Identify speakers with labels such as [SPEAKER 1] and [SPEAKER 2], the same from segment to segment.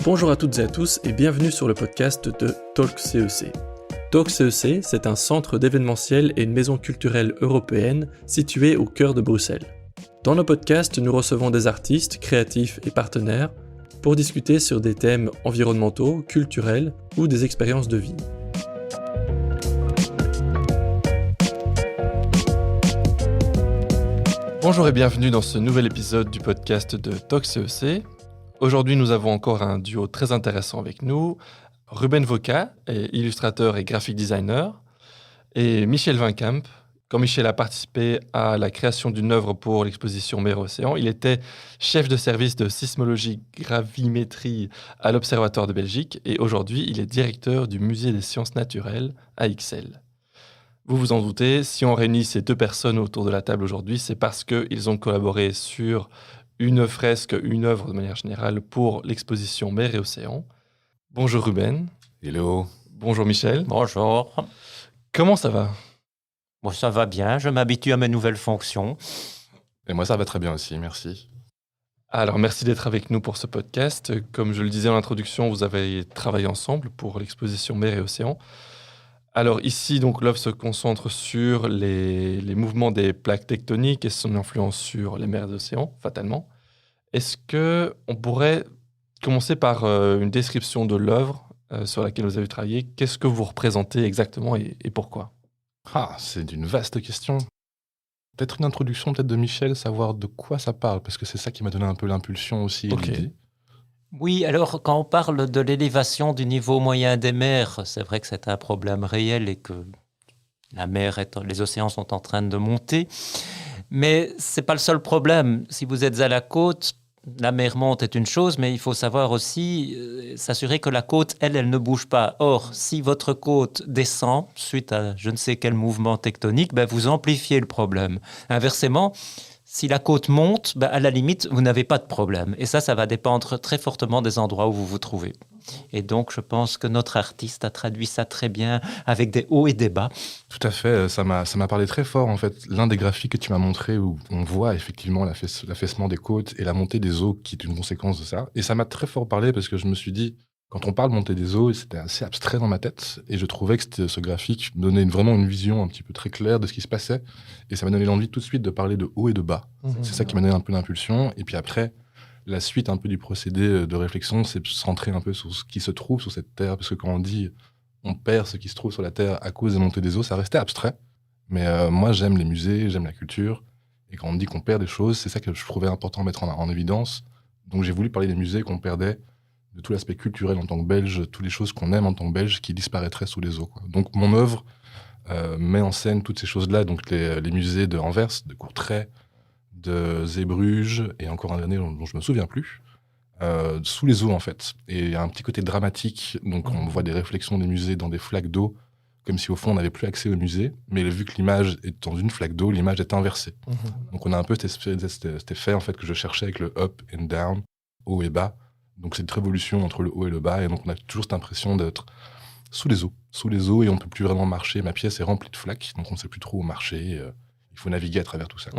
[SPEAKER 1] Bonjour à toutes et à tous et bienvenue sur le podcast de Talk CEC. Talk CEC, c'est un centre d'événementiel et une maison culturelle européenne située au cœur de Bruxelles. Dans nos podcasts, nous recevons des artistes, créatifs et partenaires pour discuter sur des thèmes environnementaux, culturels ou des expériences de vie. Bonjour et bienvenue dans ce nouvel épisode du podcast de Talk CEC. Aujourd'hui, nous avons encore un duo très intéressant avec nous. Ruben Voca, illustrateur et graphic designer, et Michel Vinkamp. Quand Michel a participé à la création d'une œuvre pour l'exposition Mer et Océan, il était chef de service de sismologie gravimétrie à l'Observatoire de Belgique et aujourd'hui, il est directeur du Musée des sciences naturelles à Ixelles. Vous vous en doutez, si on réunit ces deux personnes autour de la table aujourd'hui, c'est parce qu'ils ont collaboré sur une fresque, une œuvre de manière générale pour l'exposition Mer et Océan. Bonjour Ruben.
[SPEAKER 2] Hello.
[SPEAKER 1] Bonjour Michel.
[SPEAKER 3] Bonjour.
[SPEAKER 1] Comment ça va ?
[SPEAKER 3] Bon, ça va bien, je m'habitue à mes nouvelles fonctions.
[SPEAKER 2] Et moi, ça va très bien aussi, merci.
[SPEAKER 1] Alors, merci d'être avec nous pour ce podcast. Comme je le disais en introduction, vous avez travaillé ensemble pour l'exposition Mer et Océan. Alors ici, donc, l'œuvre se concentre sur les mouvements des plaques tectoniques et son influence sur les mers et océans, fatalement. Est-ce qu'on pourrait commencer par une description de l'œuvre sur laquelle vous avez travaillé ? Qu'est-ce que vous représentez exactement et pourquoi ?
[SPEAKER 2] C'est une vaste question. Peut-être une introduction de Michel, savoir de quoi ça parle, parce que c'est ça qui m'a donné un peu l'impulsion aussi.
[SPEAKER 1] Ok.
[SPEAKER 2] L'idée.
[SPEAKER 3] Oui, alors quand on parle de l'élévation du niveau moyen des mers, c'est vrai que c'est un problème réel et que les océans sont en train de monter. Mais ce n'est pas le seul problème. Si vous êtes à la côte, la mer monte est une chose, mais il faut savoir aussi s'assurer que la côte, elle ne bouge pas. Or, si votre côte descend suite à je ne sais quel mouvement tectonique, vous amplifiez le problème. Inversement, si la côte monte, à la limite, vous n'avez pas de problème. Et ça va dépendre très fortement des endroits où vous vous trouvez. Et donc, je pense que notre artiste a traduit ça très bien avec des hauts et des bas.
[SPEAKER 2] Tout à fait, ça m'a parlé très fort en fait. L'un des graphiques que tu m'as montré où on voit effectivement l'affaissement des côtes et la montée des eaux qui est une conséquence de ça. Et ça m'a très fort parlé parce que je me suis dit, quand on parle montée des eaux, c'était assez abstrait dans ma tête et je trouvais que ce graphique me donnait vraiment une vision un petit peu très claire de ce qui se passait et ça m'a donné l'envie tout de suite de parler de haut et de bas. C'est ça qui m'a donné un peu d'impulsion et puis après, la suite un peu du procédé de réflexion, c'est de se centrer un peu sur ce qui se trouve sur cette terre parce que quand on dit on perd ce qui se trouve sur la terre à cause des montées des eaux, ça restait abstrait. Mais moi, j'aime les musées, j'aime la culture et quand on me dit qu'on perd des choses, c'est ça que je trouvais important de mettre en évidence. Donc j'ai voulu parler des musées qu'on perdait, de tout l'aspect culturel en tant que Belge, toutes les choses qu'on aime en tant que Belge qui disparaîtraient sous les eaux, quoi. Donc mon œuvre met en scène toutes ces choses-là, donc les musées de Anvers, de Courtrai, de Zeebrugge, et encore un dernier dont je me souviens plus, sous les eaux en fait. Et il y a un petit côté dramatique, donc on voit des réflexions des musées dans des flaques d'eau, comme si au fond on n'avait plus accès au musée, mais vu que l'image est dans une flaque d'eau, l'image est inversée. Donc on a un peu cet effet en fait que je cherchais avec le up and down, haut et bas. Donc c'est une révolution entre le haut et le bas, et donc on a toujours cette impression d'être sous les eaux, et on ne peut plus vraiment marcher. Ma pièce est remplie de flaques, donc on ne sait plus trop où marcher. Il faut naviguer à travers tout ça.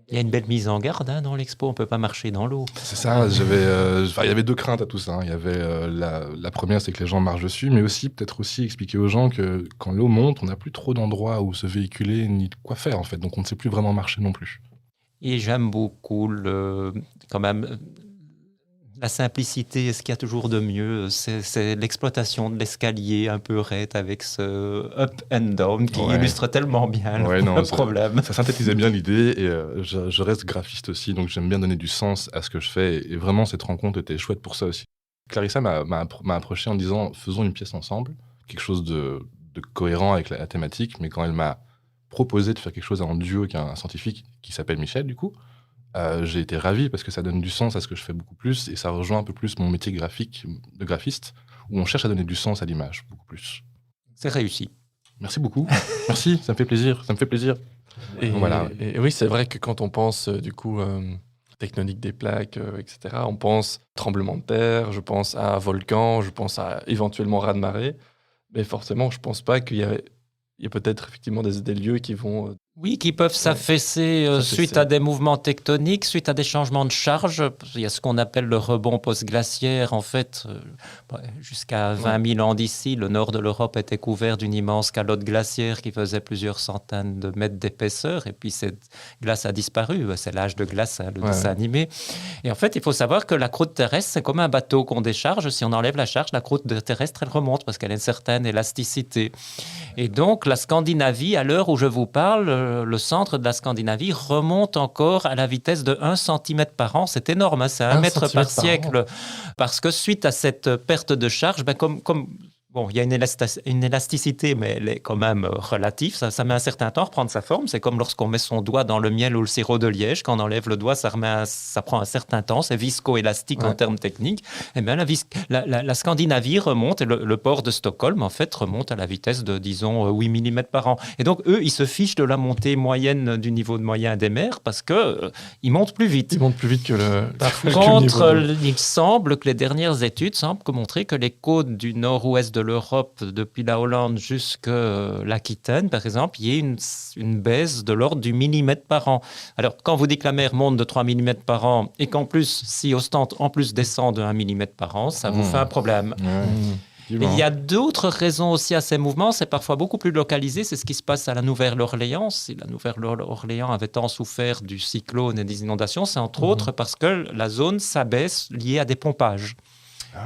[SPEAKER 3] Il y a une belle mise en garde dans l'expo, on ne peut pas marcher dans l'eau.
[SPEAKER 2] C'est ça, il y avait deux craintes à tout ça. Il y avait la première, c'est que les gens marchent dessus, mais aussi peut-être aussi expliquer aux gens que quand l'eau monte, on n'a plus trop d'endroits où se véhiculer ni de quoi faire en fait, donc on ne sait plus vraiment marcher non plus.
[SPEAKER 3] Et j'aime beaucoup quand même la simplicité, ce qu'il y a toujours de mieux, c'est l'exploitation de l'escalier un peu raide avec ce up and down qui illustre tellement bien le problème.
[SPEAKER 2] Ça synthétisait bien l'idée et je reste graphiste aussi, donc j'aime bien donner du sens à ce que je fais et vraiment cette rencontre était chouette pour ça aussi. Clarissa m'a approché en disant faisons une pièce ensemble, quelque chose de cohérent avec la thématique, mais quand elle m'a proposé de faire quelque chose en duo avec un scientifique qui s'appelle Michel du coup, j'ai été ravi parce que ça donne du sens à ce que je fais beaucoup plus et ça rejoint un peu plus mon métier de graphiste où on cherche à donner du sens à l'image beaucoup plus.
[SPEAKER 3] C'est réussi.
[SPEAKER 2] Merci beaucoup. Merci, ça me fait plaisir.
[SPEAKER 1] Et,
[SPEAKER 2] voilà.
[SPEAKER 1] Et oui, c'est vrai que quand on pense tectonique des plaques, etc., on pense tremblement de terre, je pense à volcan, je pense à éventuellement raz-de-marée, mais forcément, je pense pas qu'il y il y a peut-être effectivement des lieux qui vont...
[SPEAKER 3] Oui, qui peuvent s'affaisser suite à des mouvements tectoniques, suite à des changements de charge. Il y a ce qu'on appelle le rebond post-glaciaire. En fait, jusqu'à 20 000 ans d'ici, le nord de l'Europe était couvert d'une immense calotte glaciaire qui faisait plusieurs centaines de mètres d'épaisseur. Et puis, cette glace a disparu. C'est l'âge de glace, le dessin animé. Et en fait, il faut savoir que la croûte terrestre, c'est comme un bateau qu'on décharge. Si on enlève la charge, la croûte terrestre, elle remonte parce qu'elle a une certaine élasticité. Et donc, la Scandinavie, à l'heure où je vous parle, le centre de la Scandinavie remonte encore à la vitesse de 1 cm par an. C'est énorme, c'est 1 mètre par siècle. Parce que suite à cette perte de charge, bon, il y a une élasticité, mais elle est quand même relative. Ça met un certain temps à reprendre sa forme. C'est comme lorsqu'on met son doigt dans le miel ou le sirop de liège. Quand on enlève le doigt, ça prend un certain temps. C'est viscoélastique en termes techniques. Eh bien, la Scandinavie remonte, et le port de Stockholm, en fait, remonte à la vitesse de, disons, 8 mm par an. Et donc, eux, ils se fichent de la montée moyenne du niveau de moyen des mers parce qu'ils montent plus vite.
[SPEAKER 1] Ils montent plus vite que le...
[SPEAKER 3] Par contre, il semble que les dernières études semblent montrer que les côtes du nord-ouest de l'Europe, depuis la Hollande jusqu'à l'Aquitaine, par exemple, il y a une baisse de l'ordre du millimètre par an. Alors, quand vous dites que la mer monte de 3 mm par an et qu'en plus, si Ostende en plus descend de 1 mm par an, ça vous fait un problème. Et il y a d'autres raisons aussi à ces mouvements. C'est parfois beaucoup plus localisé. C'est ce qui se passe à la Nouvelle-Orléans. Si la Nouvelle-Orléans avait tant souffert du cyclone et des inondations, c'est entre autres parce que la zone s'abaisse liée à des pompages.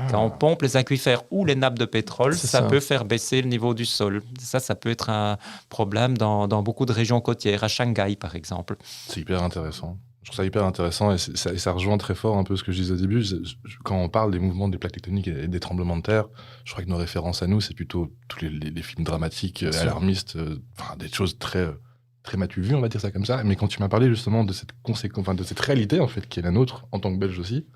[SPEAKER 3] Quand on pompe les aquifères ou les nappes de pétrole, ça peut faire baisser le niveau du sol. Ça peut être un problème dans beaucoup de régions côtières, à Shanghai par exemple.
[SPEAKER 2] C'est hyper intéressant. Je trouve ça hyper intéressant et ça rejoint très fort un peu ce que je disais au début. Quand on parle des mouvements des plaques tectoniques et des tremblements de terre, je crois que nos références à nous, c'est plutôt tous les films dramatiques, alarmistes, des choses très m'as-tu vu, on va dire ça comme ça. Mais quand tu m'as parlé justement de cette de cette réalité en fait qui est la nôtre en tant que Belge aussi,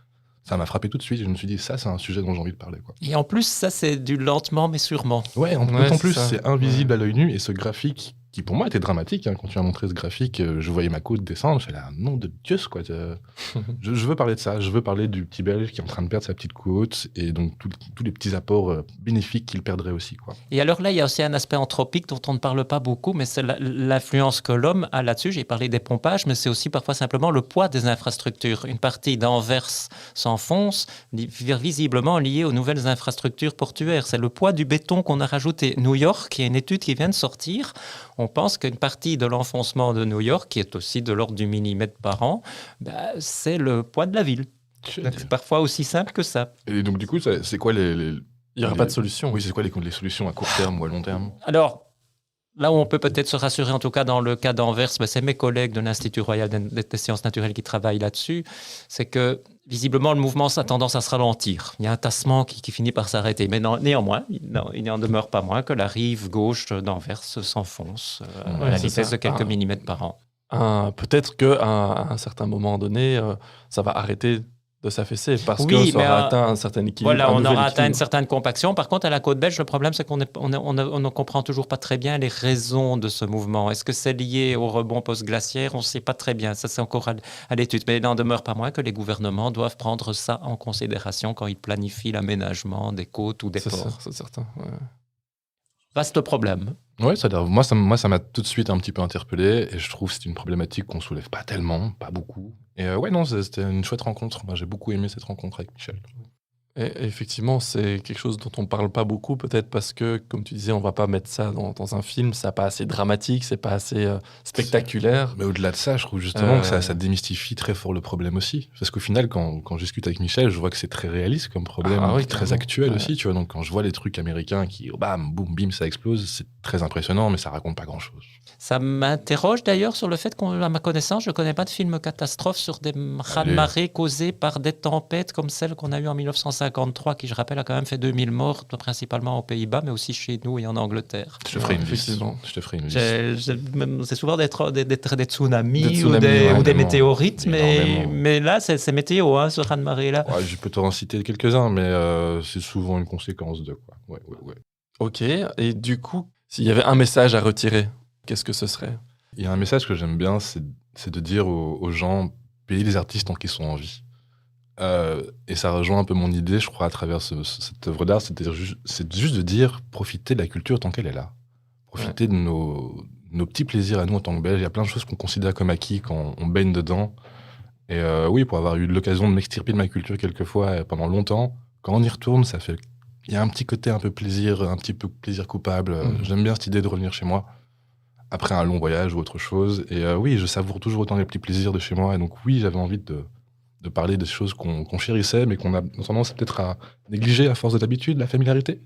[SPEAKER 2] ça m'a frappé tout de suite. Je me suis dit, ça, c'est un sujet dont j'ai envie de parler, quoi.
[SPEAKER 3] Et en plus, ça, c'est du lentement, mais sûrement.
[SPEAKER 2] Ouais, en plus, c'est invisible à l'œil nu. Et ce graphique, qui pour moi était dramatique, quand tu as montré ce graphique, je voyais ma côte descendre. Je fais là, nom de Dieu, quoi. Je veux parler de ça. Je veux parler du petit Belge qui est en train de perdre sa petite côte. Et donc, tous les petits apports bénéfiques qu'il perdrait aussi, quoi.
[SPEAKER 3] Et alors là, il y a aussi un aspect anthropique dont on ne parle pas beaucoup, mais c'est l'influence que l'homme a là-dessus. J'ai parlé des pompages, mais c'est aussi parfois simplement le poids des infrastructures. Une partie d'Anvers s'enfonce, visiblement liée aux nouvelles infrastructures portuaires. C'est le poids du béton qu'on a rajouté. New York, il y a une étude qui vient de sortir. On pense qu'une partie de l'enfoncement de New York, qui est aussi de l'ordre du millimètre par an, c'est le poids de la ville. C'est parfois aussi simple que ça.
[SPEAKER 2] Et donc, du coup, c'est quoi il
[SPEAKER 1] n'y aura pas de solution.
[SPEAKER 2] Oui, c'est quoi les solutions à court terme ou à long terme?
[SPEAKER 3] Alors, là où on peut peut-être se rassurer, en tout cas dans le cas d'Anvers, c'est mes collègues de l'Institut royal des sciences naturelles qui travaillent là-dessus, c'est que visiblement le mouvement a tendance à se ralentir. Il y a un tassement qui finit par s'arrêter. Mais néanmoins, il n'en demeure pas moins que la rive gauche d'Anvers s'enfonce à la vitesse de quelques millimètres par an.
[SPEAKER 1] Peut-être qu'à un certain moment donné, ça va arrêter de s'affaisser parce que ça aura atteint un certain équilibre.
[SPEAKER 3] Voilà, on aura atteint une certaine compaction. Par contre, à la côte belge, le problème, c'est qu'on ne comprend toujours pas très bien les raisons de ce mouvement. Est-ce que c'est lié au rebond post-glaciaire? On ne sait pas très bien. Ça, c'est encore à l'étude. Mais il n'en demeure pas moins que les gouvernements doivent prendre ça en considération quand ils planifient l'aménagement des côtes ou des ports.
[SPEAKER 1] C'est certain, ouais.
[SPEAKER 3] Vaste problème.
[SPEAKER 2] Ouais, moi, ça m'a tout de suite un petit peu interpellé et je trouve que c'est une problématique qu'on soulève pas tellement, pas beaucoup. Et c'était une chouette rencontre. Moi, j'ai beaucoup aimé cette rencontre avec Michel.
[SPEAKER 1] Et effectivement, c'est quelque chose dont on ne parle pas beaucoup, peut-être parce que, comme tu disais, on ne va pas mettre ça dans un film, c'est pas assez dramatique, c'est pas assez spectaculaire.
[SPEAKER 2] Mais au-delà de ça, je trouve justement que ça démystifie très fort le problème aussi. Parce qu'au final, quand je discute avec Michel, je vois que c'est très réaliste comme problème, très actuel aussi. Tu vois, donc quand je vois les trucs américains qui, bam, boum, bim, ça explose, c'est très impressionnant, mais ça raconte pas grand-chose.
[SPEAKER 3] Ça m'interroge d'ailleurs sur le fait qu'à ma connaissance, je ne connais pas de film catastrophe sur des raz-de-marée causés par des tempêtes comme celle qu'on a eue en 1953, qui, je rappelle, a quand même fait 2000 morts, principalement aux Pays-Bas, mais aussi chez nous et en Angleterre.
[SPEAKER 2] Je te ferai une liste.
[SPEAKER 3] C'est souvent des tsunamis ou des météorites, mais là, c'est météo, ce raz-de-marée-là.
[SPEAKER 2] Ouais, je peux t'en citer quelques-uns, mais c'est souvent une conséquence de quoi. Ouais.
[SPEAKER 1] Ok, et du coup, s'il y avait un message à retirer, qu'est-ce que ce serait?
[SPEAKER 2] Il y a un message que j'aime bien, c'est de dire aux gens, payez les artistes tant qu'ils sont en vie. Et ça rejoint un peu mon idée, je crois, à travers cette œuvre d'art, c'est juste de dire, profitez de la culture tant qu'elle est là. profiter de nos petits plaisirs à nous en tant que Belges. Il y a plein de choses qu'on considère comme acquis quand on baigne dedans. Et oui, pour avoir eu l'occasion de m'extirper de ma culture quelquefois pendant longtemps, quand on y retourne, il y a un petit côté un peu plaisir coupable. J'aime bien cette idée de revenir chez moi après un long voyage ou autre chose. Et oui, je savoure toujours autant les petits plaisirs de chez moi. Et donc oui, j'avais envie de parler des choses qu'on chérissait, mais qu'on a tendance peut-être à négliger à force de l'habitude, la familiarité.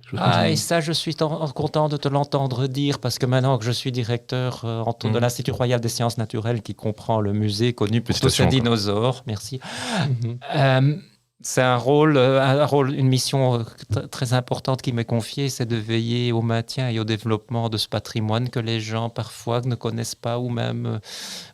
[SPEAKER 3] Et ça, je suis content de te l'entendre dire, parce que maintenant que je suis directeur de l'Institut Royal des Sciences Naturelles, qui comprend le musée connu pour tous ses dinosaures, merci. C'est un rôle, une mission très importante qui m'est confiée, c'est de veiller au maintien et au développement de ce patrimoine que les gens parfois ne connaissent pas ou même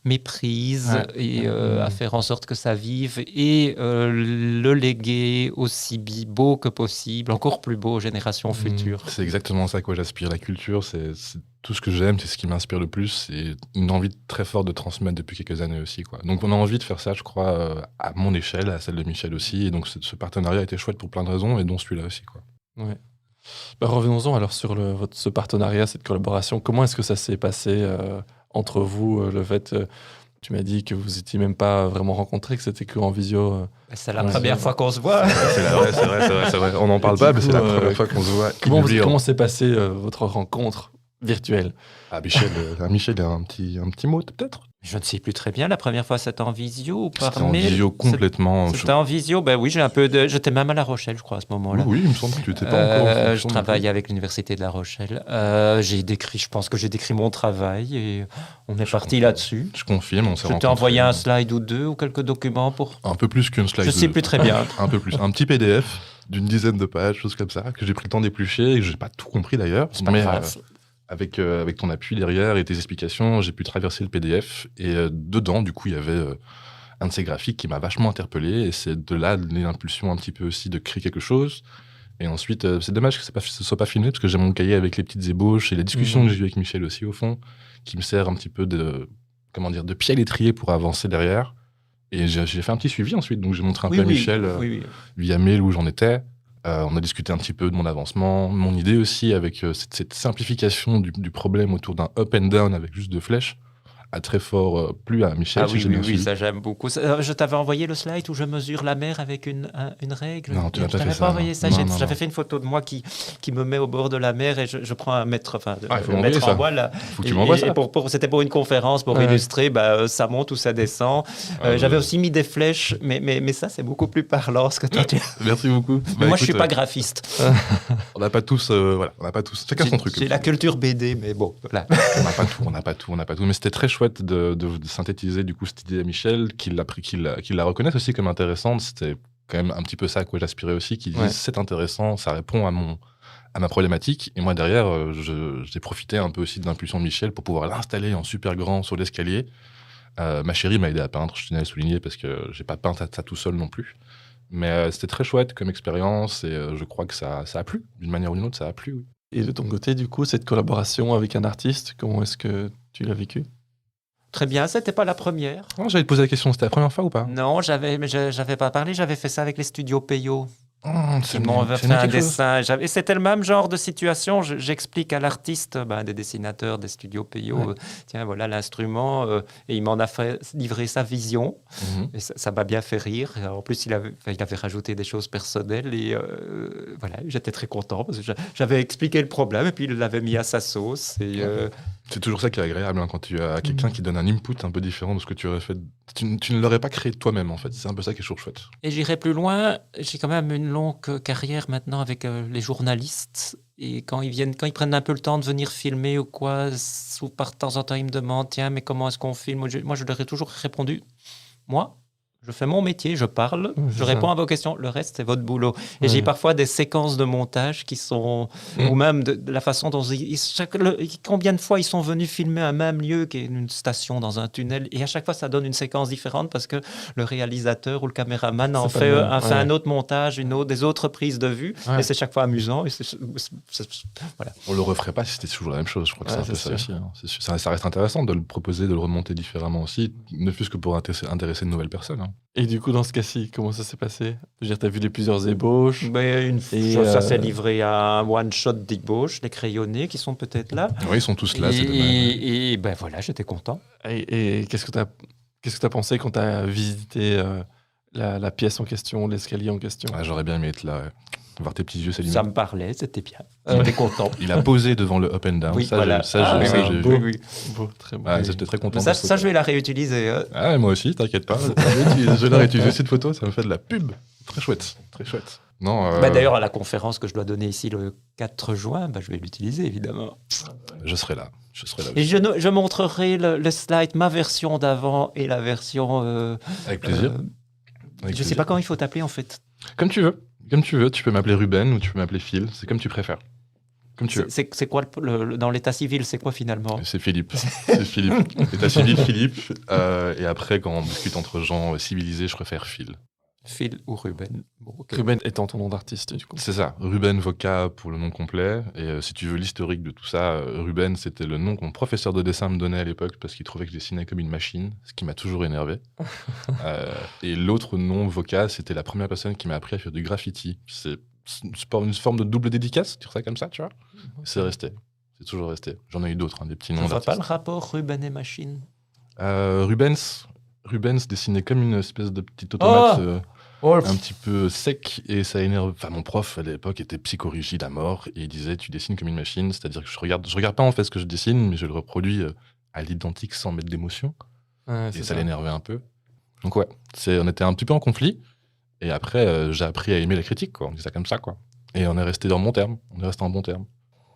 [SPEAKER 3] méprisent, à faire en sorte que ça vive et le léguer aussi beau que possible, encore plus beau aux générations futures.
[SPEAKER 2] C'est exactement ça à quoi j'aspire. La culture, c'est tout ce que j'aime, c'est ce qui m'inspire le plus. C'est une envie très forte de transmettre depuis quelques années aussi, quoi. Donc on a envie de faire ça, je crois, à mon échelle, à celle de Michel aussi. Et donc ce partenariat a été chouette pour plein de raisons, et dont celui-là aussi, quoi.
[SPEAKER 1] Ouais. Revenons-en alors sur ce partenariat, cette collaboration. Comment est-ce que ça s'est passé entre vous, le fait... Tu m'as dit que vous n'étiez même pas vraiment rencontrés, que c'était qu'en visio.
[SPEAKER 3] C'est la première fois qu'on se voit.
[SPEAKER 2] C'est vrai. On n'en parle pas, mais c'est la première fois qu'on se voit.
[SPEAKER 1] Comment s'est passé votre rencontre virtuelle?
[SPEAKER 2] Michel a un petit mot, peut-être?
[SPEAKER 3] Je ne sais plus très bien. La première fois, c'était en visio ou par
[SPEAKER 2] mail? C'était en visio complètement.
[SPEAKER 3] C'était en visio. Ben oui, j'étais même à La Rochelle, je crois, à ce moment-là.
[SPEAKER 2] Oui, il me semble que tu n'étais pas encore.
[SPEAKER 3] Je travaillais avec l'université de La Rochelle. Je pense que j'ai décrit mon travail et on est parti là-dessus.
[SPEAKER 2] Je confirme, on s'est rencontrés.
[SPEAKER 3] Je t'ai envoyé un slide ou deux ou quelques documents pour.
[SPEAKER 2] Un peu plus qu'une slide.
[SPEAKER 3] Je ne sais plus très bien.
[SPEAKER 2] Un peu plus. Un petit PDF d'une dizaine de pages, choses comme ça, que j'ai pris le temps d'éplucher et que je n'ai pas tout compris d'ailleurs.
[SPEAKER 3] C'est pas grave.
[SPEAKER 2] Avec ton appui derrière et tes explications, j'ai pu traverser le PDF. Et dedans, du coup, il y avait un de ces graphiques qui m'a vachement interpellé. Et c'est de là l'impulsion un petit peu aussi de créer quelque chose. Et ensuite, c'est dommage que ce ne soit pas filmé, parce que j'ai mon cahier avec les petites ébauches et les discussions que j'ai eues avec Michel aussi, au fond, qui me sert un petit peu de pied à l'étrier pour avancer derrière. Et j'ai fait un petit suivi ensuite. Donc, j'ai montré un peu à Michel via mail où j'en étais. On a discuté un petit peu de mon avancement, mon idée aussi, avec cette simplification du problème autour d'un up and down avec juste deux flèches, a très fort plu à Michel.
[SPEAKER 3] Oui, ça j'aime beaucoup. Je t'avais envoyé le slide où je mesure la mer avec une règle.
[SPEAKER 2] Non, tu n'as pas fait ça.
[SPEAKER 3] Je t'avais pas envoyé ça. J'avais fait une photo de moi qui me met au bord de la mer et je prends un mètre, en voile.
[SPEAKER 2] Faut que tu m'envoies ça.
[SPEAKER 3] C'était pour une conférence, pour illustrer, ça monte ou ça descend. J'avais aussi mis des flèches, mais ça c'est beaucoup plus parlant ce que toi tu as.
[SPEAKER 2] Merci beaucoup.
[SPEAKER 3] Mais moi je suis pas graphiste.
[SPEAKER 2] On n'a pas tous, on n'a pas tous. Chacun son truc.
[SPEAKER 3] J'ai la culture BD, mais bon, voilà.
[SPEAKER 2] On n'a pas tout. Mais c'était très chouette de synthétiser du coup cette idée à Michel, qu'il la reconnaisse aussi comme intéressante. C'était quand même un petit peu ça à quoi j'aspirais aussi, qu'il dise c'est intéressant, ça répond à ma problématique. Et moi derrière, j'ai profité un peu aussi de l'impulsion de Michel pour pouvoir l'installer en super grand sur l'escalier. Ma chérie m'a aidé à peindre, je tenais à le souligner, parce que j'ai pas peint ça tout seul non plus. Mais c'était très chouette comme expérience et je crois que ça a plu. D'une manière ou d'une autre, ça a plu, oui.
[SPEAKER 1] Et de ton côté, du coup, cette collaboration avec un artiste, comment est-ce que tu l'as vécu?
[SPEAKER 3] Très bien, c'était pas la première.
[SPEAKER 2] Oh, j'allais te poser la question, c'était la première fois ou pas?
[SPEAKER 3] Non, j'avais pas parlé, j'avais fait ça avec les studios Peyo.
[SPEAKER 2] Ils
[SPEAKER 3] m'ont fait un dessin. Et c'était le même genre de situation. J'explique à l'artiste, des dessinateurs, des studios Peyo, tiens, voilà l'instrument. Et il m'en a fait livrer sa vision. Et ça m'a bien fait rire. Et en plus, il avait rajouté des choses personnelles. Et voilà, j'étais très content parce que j'avais expliqué le problème et puis il l'avait mis à sa sauce. Et,
[SPEAKER 2] c'est toujours ça qui est agréable quand tu as quelqu'un qui donne un input un peu différent de ce que tu aurais fait. Tu ne l'aurais pas créé toi-même, en fait. C'est un peu ça qui est toujours chouette. Et
[SPEAKER 3] j'irai plus loin. J'ai quand même une longue carrière maintenant avec les journalistes. Et quand ils prennent un peu le temps de venir filmer ou quoi, par temps en temps, ils me demandent, tiens, mais comment est-ce qu'on filme? Moi, je leur ai toujours répondu, moi, je fais mon métier, je parle, je réponds à vos questions, le reste, c'est votre boulot. Et j'ai parfois des séquences de montage qui sont... Ou même de la façon dont... combien de fois ils sont venus filmer un même lieu qui est une station dans un tunnel. Et à chaque fois, ça donne une séquence différente parce que le réalisateur ou le caméraman a fait un autre montage, des autres prises de vue. Et c'est chaque fois amusant. Et voilà.
[SPEAKER 2] On ne le referait pas si c'était toujours la même chose. Je crois que c'est un peu ça aussi. Ça reste intéressant de le proposer, de le remonter différemment aussi, ne fût-ce que pour intéresser de nouvelles personnes.
[SPEAKER 1] Et du coup, dans ce cas-ci, comment ça s'est passé? Je veux dire, tu as vu plusieurs ébauches.
[SPEAKER 3] Mais
[SPEAKER 1] Et,
[SPEAKER 3] ça s'est livré à un one-shot d'ébauche, les crayonnés qui sont peut-être là.
[SPEAKER 2] Oui, ils sont tous là, c'est dommage.
[SPEAKER 3] Et ben voilà, j'étais content.
[SPEAKER 1] Et qu'est-ce que tu as pensé quand tu as visité la pièce en question, l'escalier en question?
[SPEAKER 2] Ah, j'aurais bien aimé être là, ouais. Voir tes petits yeux s'allumer.
[SPEAKER 3] Ça me parlait, c'était bien. J'étais content.
[SPEAKER 2] Il a posé devant le up and down.
[SPEAKER 3] Oui,
[SPEAKER 2] ça,
[SPEAKER 3] voilà.
[SPEAKER 2] j'ai
[SPEAKER 1] beau.
[SPEAKER 2] vu.
[SPEAKER 1] Beau, très beau.
[SPEAKER 2] Ah, j'étais très content.
[SPEAKER 3] Mais
[SPEAKER 2] de
[SPEAKER 3] ça, je vais la réutiliser.
[SPEAKER 2] Ah, moi aussi, t'inquiète pas. Je vais la réutiliser cette photo, ça me fait de la pub. Très chouette, très chouette. Non,
[SPEAKER 3] D'ailleurs, à la conférence que je dois donner ici le 4 juin, je vais l'utiliser, évidemment.
[SPEAKER 2] je serai là.
[SPEAKER 3] Et je montrerai le slide, ma version d'avant et la version...
[SPEAKER 2] Avec plaisir.
[SPEAKER 3] Je ne sais pas comment il faut t'appeler, en fait.
[SPEAKER 2] Comme tu veux. Comme tu veux. Tu peux m'appeler Ruben ou tu peux m'appeler Phil. C'est comme tu préfères. Comme tu veux.
[SPEAKER 3] C'est quoi, dans l'état civil, c'est quoi, finalement?
[SPEAKER 2] C'est Philippe. C'est Philippe. État civil, Philippe. Et après, quand on discute entre gens civilisés, je préfère Phil.
[SPEAKER 3] Phil ou Ruben. Bon, okay.
[SPEAKER 1] Ruben étant ton nom d'artiste, du coup.
[SPEAKER 2] C'est ça, Ruben Voca pour le nom complet. Et si tu veux l'historique de tout ça, Ruben, c'était le nom que mon professeur de dessin me donnait à l'époque parce qu'il trouvait que je dessinais comme une machine, ce qui m'a toujours énervé. Et l'autre nom, Voca, c'était la première personne qui m'a appris à faire du graffiti. C'est une forme de double dédicace, dire ça comme ça, tu vois. C'est resté. C'est toujours resté. J'en ai eu d'autres, des petits noms
[SPEAKER 3] d'artistes. Tu vois pas le rapport Ruben et machine?
[SPEAKER 2] Rubens dessinait comme une espèce de petite automate un petit peu sec et ça énerve. Enfin, mon prof à l'époque était psychorigide à mort et il disait tu dessines comme une machine, c'est-à-dire que je regarde pas en fait ce que je dessine, mais je le reproduis à l'identique sans mettre d'émotion.
[SPEAKER 1] Ouais,
[SPEAKER 2] et ça l'énervait un peu. Donc ouais, on était un petit peu en conflit et après j'ai appris à aimer la critique, quoi. On dit ça comme ça, quoi. Et on est resté en bon terme.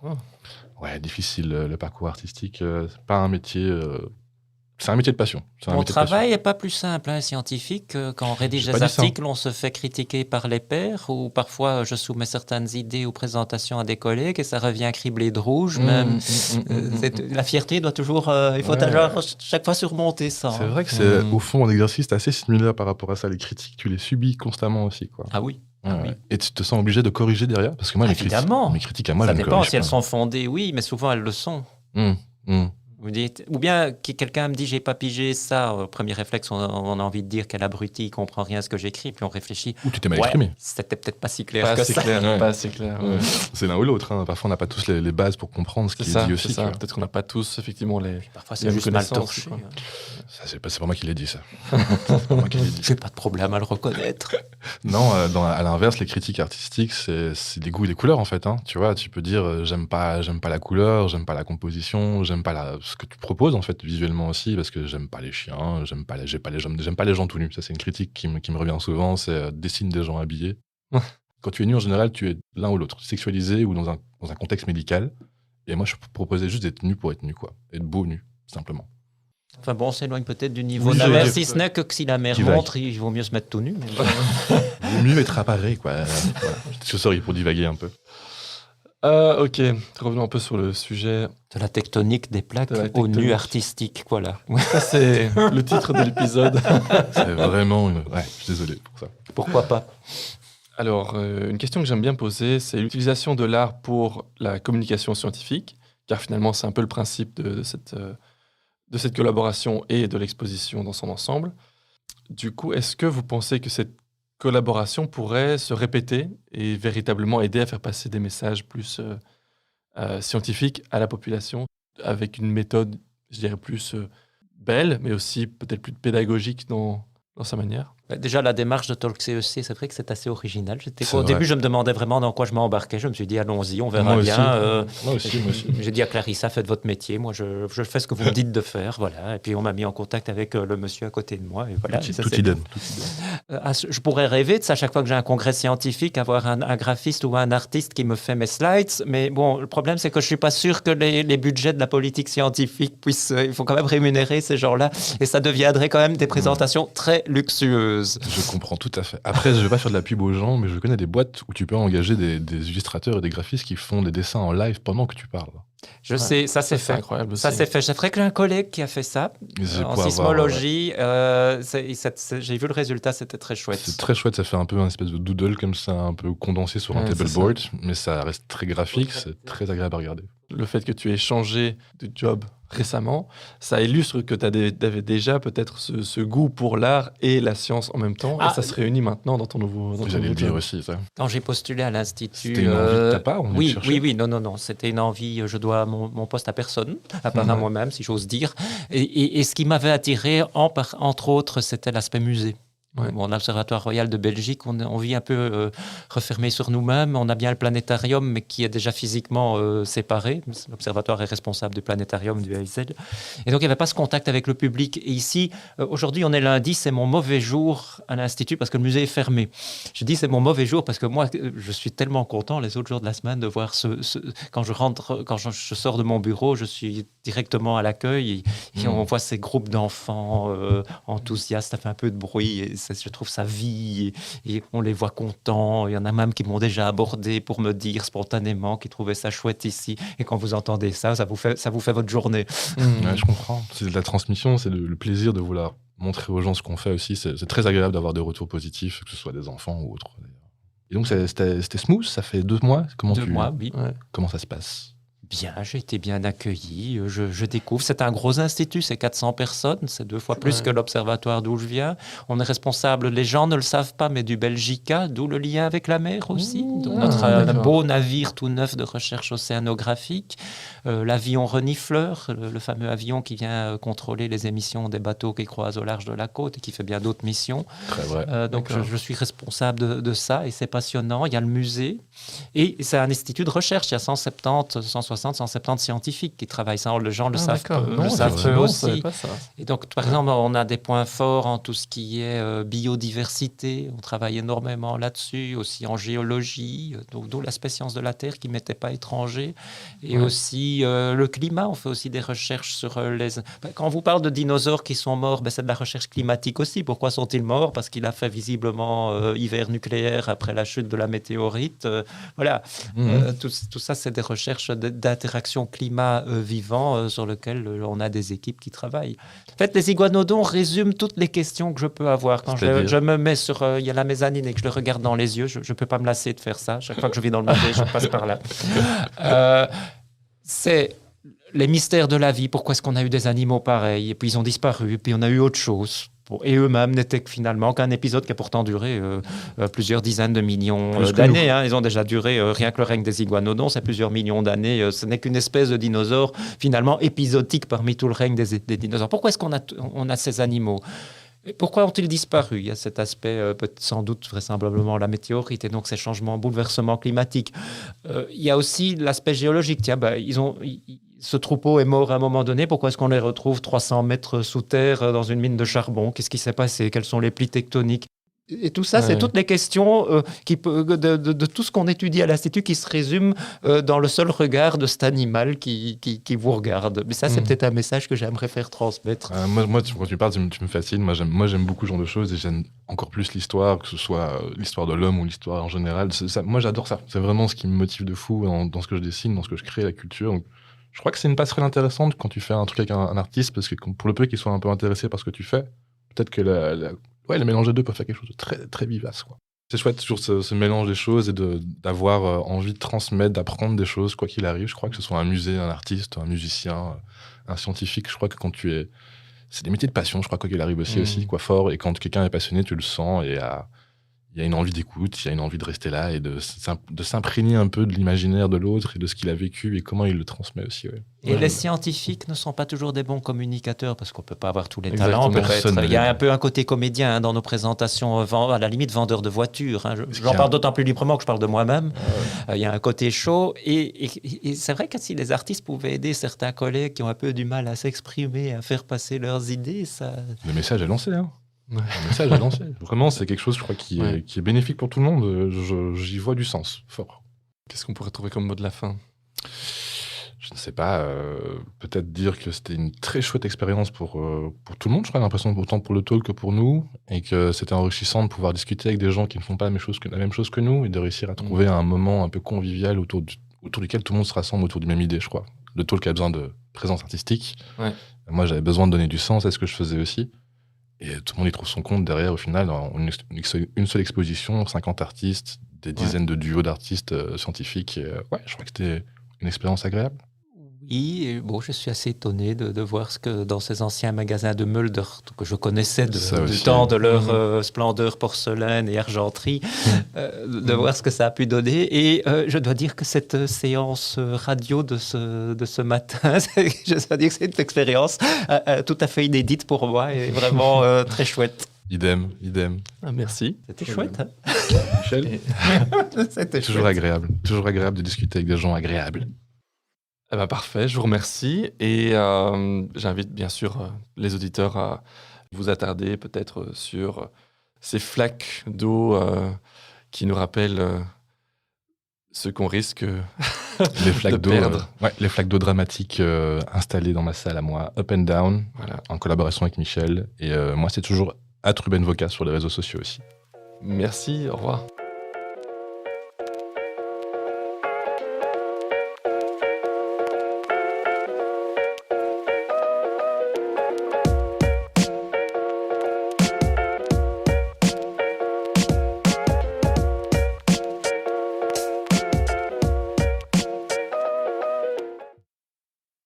[SPEAKER 1] Oh.
[SPEAKER 2] Ouais, difficile le parcours artistique, c'est pas un métier. C'est un métier de passion.
[SPEAKER 3] Mon travail n'est pas plus simple, scientifique. Quand on rédige des articles, on se fait critiquer par les pairs ou parfois je soumets certaines idées ou présentations à des collègues et ça revient criblé de rouge. La fierté doit toujours... il faut chaque fois surmonter ça.
[SPEAKER 2] C'est vrai que c'est au fond un exercice assez similaire par rapport à ça. Les critiques, tu les subis constamment aussi, quoi.
[SPEAKER 3] Ah oui.
[SPEAKER 2] Oui. Et tu te sens obligé de corriger derrière parce que moi, mes critiques à moi,
[SPEAKER 3] ça
[SPEAKER 2] je ne
[SPEAKER 3] dépend
[SPEAKER 2] corrige
[SPEAKER 3] si elles
[SPEAKER 2] pas.
[SPEAKER 3] sont fondées, oui, mais souvent elles le sont. Vous dites, ou bien quelqu'un me dit j'ai pas pigé ça, au premier réflexe on a envie de dire quel abruti, il comprend rien à ce que j'écris, puis on réfléchit.
[SPEAKER 2] Ou tu t'es mal exprimé.
[SPEAKER 3] C'était peut-être pas si clair que ça.
[SPEAKER 1] Pas assez clair. Ouais.
[SPEAKER 2] C'est l'un ou l'autre. Parfois on n'a pas tous les bases pour comprendre ce qui est dit aussi.
[SPEAKER 1] C'est ça. Peut-être qu'on n'a pas tous effectivement les.
[SPEAKER 3] Parfois c'est juste mal torché.
[SPEAKER 2] C'est pas moi qui l'ai dit ça.
[SPEAKER 3] J'ai pas de problème à le reconnaître.
[SPEAKER 2] Non, à l'inverse, les critiques artistiques, c'est des goûts et des couleurs en fait. Tu vois, tu peux dire j'aime pas la couleur, j'aime pas la composition, j'aime pas ce que tu proposes en fait visuellement aussi parce que j'aime pas les chiens, j'aime pas les gens tout nus. Ça c'est une critique qui me revient souvent, c'est dessine des gens habillés. Quand tu es nu en général, tu es l'un ou l'autre, sexualisé ou dans un contexte médical. Et moi je proposais juste d'être nu pour être nu, quoi, être beau nu simplement.
[SPEAKER 3] Enfin bon, on s'éloigne peut-être du niveau de la mer, si ce n'est que si la mer montre, il vaut mieux se mettre tout nu. Mais
[SPEAKER 2] il vaut mieux être appareil, quoi. Sorry pour divaguer un peu.
[SPEAKER 1] Ok, revenons un peu sur le sujet
[SPEAKER 3] de la tectonique des plaques au nu artistique, voilà.
[SPEAKER 1] Ça c'est le titre de l'épisode.
[SPEAKER 2] C'est vraiment ouais, je suis désolé pour ça.
[SPEAKER 3] Pourquoi pas?
[SPEAKER 1] Alors, une question que j'aime bien poser, c'est l'utilisation de l'art pour la communication scientifique, car finalement c'est un peu le principe de cette collaboration et de l'exposition dans son ensemble. Du coup, est-ce que vous pensez que cette collaboration pourrait se répéter et véritablement aider à faire passer des messages plus scientifiques à la population avec une méthode, je dirais, plus belle, mais aussi peut-être plus pédagogique dans sa manière?
[SPEAKER 3] Déjà, la démarche de Talk CEC, c'est vrai que c'est assez original. Au début, je me demandais vraiment dans quoi je m'embarquais. Je me suis dit, allons-y, on verra bien.
[SPEAKER 2] Moi aussi.
[SPEAKER 3] J'ai dit à Clarissa, faites votre métier. Moi, je fais ce que vous me dites de faire. Voilà. Et puis, on m'a mis en contact avec le monsieur à côté de moi. Et voilà.
[SPEAKER 2] Tout y donne.
[SPEAKER 3] Je pourrais rêver de ça, à chaque fois que j'ai un congrès scientifique, avoir un graphiste ou un artiste qui me fait mes slides. Mais bon, le problème, c'est que je ne suis pas sûr que les budgets de la politique scientifique puissent... il faut quand même rémunérer ces gens-là. Et ça deviendrait quand même des présentations très luxueuses.
[SPEAKER 2] Je comprends tout à fait. Après, je ne vais pas faire de la pub aux gens, mais je connais des boîtes où tu peux engager des illustrateurs et des graphistes qui font des dessins en live pendant que tu parles.
[SPEAKER 3] Je sais, ça c'est fait.
[SPEAKER 1] Incroyable aussi.
[SPEAKER 3] Ça c'est fait. C'est vrai que j'ai un collègue qui a fait ça en sismologie. J'ai vu le résultat, c'était très chouette.
[SPEAKER 2] C'est très chouette, ça fait un peu un espèce de doodle comme ça, un peu condensé sur un tableboard, mais ça reste très graphique, c'est très agréable à regarder.
[SPEAKER 1] le fait que tu aies changé de job récemment, ça illustre que tu avais déjà peut-être ce goût pour l'art et la science en même temps, et ça se réunit maintenant dans ton nouveau
[SPEAKER 2] J'allais le dire
[SPEAKER 1] job.
[SPEAKER 2] aussi, ça.
[SPEAKER 3] Quand j'ai postulé à l'Institut...
[SPEAKER 2] C'était une envie de ta part,
[SPEAKER 3] Oui, non. C'était une envie, je dois mon poste à personne, à part à moi-même, si j'ose dire. Et ce qui m'avait attiré, entre autres, c'était l'aspect musée.
[SPEAKER 1] Ouais.
[SPEAKER 3] Bon, l'Observatoire royal de Belgique, on vit un peu refermé sur nous-mêmes. On a bien le planétarium, mais qui est déjà physiquement séparé. L'Observatoire est responsable du planétarium du HSL. Et donc, il n'y avait pas ce contact avec le public. Et ici, aujourd'hui, on est lundi, c'est mon mauvais jour à l'Institut parce que le musée est fermé. Je dis c'est mon mauvais jour parce que moi, je suis tellement content les autres jours de la semaine de voir quand je sors de mon bureau, je suis directement à l'accueil et on voit ces groupes d'enfants enthousiastes, ça fait un peu de bruit. Et je trouve ça vit et on les voit contents. Il y en a même qui m'ont déjà abordé pour me dire spontanément qu'ils trouvaient ça chouette ici. Et quand vous entendez ça, ça vous fait votre journée.
[SPEAKER 2] Ouais, je comprends. C'est de la transmission, c'est le plaisir de vouloir montrer aux gens ce qu'on fait aussi. C'est très agréable d'avoir des retours positifs, que ce soit des enfants ou autres. Et donc, c'était smooth, ça fait 2 mois.
[SPEAKER 3] 2 mois, oui.
[SPEAKER 1] Ouais.
[SPEAKER 2] Comment ça se passe ?
[SPEAKER 3] Bien, j'ai été bien accueilli. Je découvre. C'est un gros institut, c'est 400 personnes. C'est 2 fois plus que l'observatoire d'où je viens. On est responsable, les gens ne le savent pas, mais du Belgica, d'où le lien avec la mer aussi. Donc, notre beau navire tout neuf de recherche océanographique. L'avion renifleur, le fameux avion qui vient contrôler les émissions des bateaux qui croisent au large de la côte et qui fait bien d'autres missions.
[SPEAKER 2] Très vrai.
[SPEAKER 3] Donc, je suis responsable de ça et c'est passionnant. Il y a le musée et c'est un institut de recherche. Il y a 170 scientifiques qui travaillent. Ça, les gens le savent peu aussi. Et donc, par exemple, on a des points forts en tout ce qui est biodiversité. On travaille énormément là-dessus, aussi en géologie, d'où l'aspect sciences de la Terre qui ne m'était pas étranger. Et aussi le climat. On fait aussi des recherches sur les... Quand on vous parle de dinosaures qui sont morts, c'est de la recherche climatique aussi. Pourquoi sont-ils morts ? Parce qu'il a fait visiblement hiver nucléaire après la chute de la météorite. Voilà. Tout ça, c'est des recherches d'interaction climat-vivant sur lesquelles on a des équipes qui travaillent. En fait, les iguanodons résument toutes les questions que je peux avoir. Quand je me mets sur... Il y a la mezzanine et que je le regarde dans les yeux, je ne peux pas me lasser de faire ça. Chaque fois que je vais dans le musée, je passe par là. C'est les mystères de la vie. Pourquoi est-ce qu'on a eu des animaux pareils ? Et puis ils ont disparu, et puis on a eu autre chose. Et eux-mêmes n'étaient finalement qu'un épisode qui a pourtant duré plusieurs dizaines de millions d'années. Ils ont déjà duré, rien que le règne des iguanodons, c'est plusieurs millions d'années. Ce n'est qu'une espèce de dinosaure finalement épisodique parmi tout le règne des dinosaures. Pourquoi est-ce qu'on a ces animaux ? Pourquoi ont-ils disparu ? Il y a cet aspect, sans doute, vraisemblablement, la météorite et donc ces changements, bouleversements climatiques. Il y a aussi l'aspect géologique. Tiens, ce troupeau est mort à un moment donné. Pourquoi est-ce qu'on les retrouve 300 mètres sous terre dans une mine de charbon ? Qu'est-ce qui s'est passé ? Quels sont les plis tectoniques ? Et tout ça, c'est toutes les questions de tout ce qu'on étudie à l'Institut qui se résument dans le seul regard de cet animal qui vous regarde. Mais ça, c'est peut-être un message que j'aimerais faire transmettre.
[SPEAKER 2] Moi, quand tu parles, tu me fascines. Moi, j'aime beaucoup ce genre de choses et j'aime encore plus l'histoire, que ce soit l'histoire de l'homme ou l'histoire en général. Moi, j'adore ça. C'est vraiment ce qui me motive de fou dans ce que je dessine, dans ce que je crée, la culture. Donc, je crois que c'est une passerelle intéressante quand tu fais un truc avec un artiste, parce que pour le peu qu'il soit un peu intéressé par ce que tu fais, peut-être que le mélange des deux peut faire quelque chose de très, très vivace, quoi. C'est chouette sur ce mélange des choses et d'avoir envie de transmettre, d'apprendre des choses, quoi qu'il arrive. Je crois que ce soit un musée, un artiste, un musicien, un scientifique. Je crois que c'est des métiers de passion, je crois, quoi qu'il arrive aussi, quoi, fort. Et quand quelqu'un est passionné, tu le sens et il y a une envie d'écoute, il y a une envie de rester là et de s'imprégner un peu de l'imaginaire de l'autre et de ce qu'il a vécu et comment il le transmet aussi. Ouais.
[SPEAKER 3] Et les scientifiques ne sont pas toujours des bons communicateurs parce qu'on ne peut pas avoir tous les
[SPEAKER 1] Exactement.
[SPEAKER 3] talents. Peut-être. Il y a un peu un côté comédien dans nos présentations, à la limite vendeur de voitures. J'en parle d'autant plus librement que je parle de moi-même. Il y a un côté chaud. Et c'est vrai que si les artistes pouvaient aider certains collègues qui ont un peu du mal à s'exprimer, à faire passer leurs idées, ça...
[SPEAKER 2] Le message est lancé, hein. Le message est lancé. Vraiment, c'est quelque chose, je crois, qui est bénéfique pour tout le monde. J'y vois du sens, fort.
[SPEAKER 1] Qu'est-ce qu'on pourrait trouver comme mot de la fin ?
[SPEAKER 2] Je ne sais pas, peut-être dire que c'était une très chouette expérience pour tout le monde, je crois, j'ai l'impression, autant pour le talk que pour nous, et que c'était enrichissant de pouvoir discuter avec des gens qui ne font pas la même chose que nous, et de réussir à trouver un moment un peu convivial autour duquel tout le monde se rassemble autour d'une même idée, je crois. Le talk a besoin de présence artistique. Ouais. Moi, j'avais besoin de donner du sens à ce que je faisais aussi. Et tout le monde y trouve son compte derrière, au final, une seule exposition, 50 artistes, des dizaines de duos d'artistes scientifiques. Et, je crois que c'était une expérience agréable.
[SPEAKER 3] Oui, et bon, je suis assez étonné de voir ce que dans ces anciens magasins de Mulder, que je connaissais du temps de leur splendeur porcelaine et argenterie, de voir ce que ça a pu donner. Et je dois dire que cette séance radio de ce matin, je dois dire que c'est une expérience tout à fait inédite pour moi et vraiment très chouette.
[SPEAKER 2] Idem.
[SPEAKER 1] Ah, merci.
[SPEAKER 3] C'était chouette, hein
[SPEAKER 2] Michel.
[SPEAKER 3] C'était
[SPEAKER 2] Toujours agréable de discuter avec des gens agréables.
[SPEAKER 1] Eh ben, parfait, je vous remercie et j'invite bien sûr les auditeurs à vous attarder peut-être sur ces flaques d'eau qui nous rappellent ce qu'on risque
[SPEAKER 2] Les flaques
[SPEAKER 1] de
[SPEAKER 2] d'eau,
[SPEAKER 1] perdre.
[SPEAKER 2] les flaques d'eau dramatiques installées dans ma salle à moi, Up and Down,
[SPEAKER 1] Voilà.
[SPEAKER 2] en collaboration avec Michel. Et moi, c'est toujours @RubenVoca sur les réseaux sociaux aussi.
[SPEAKER 1] Merci, au revoir.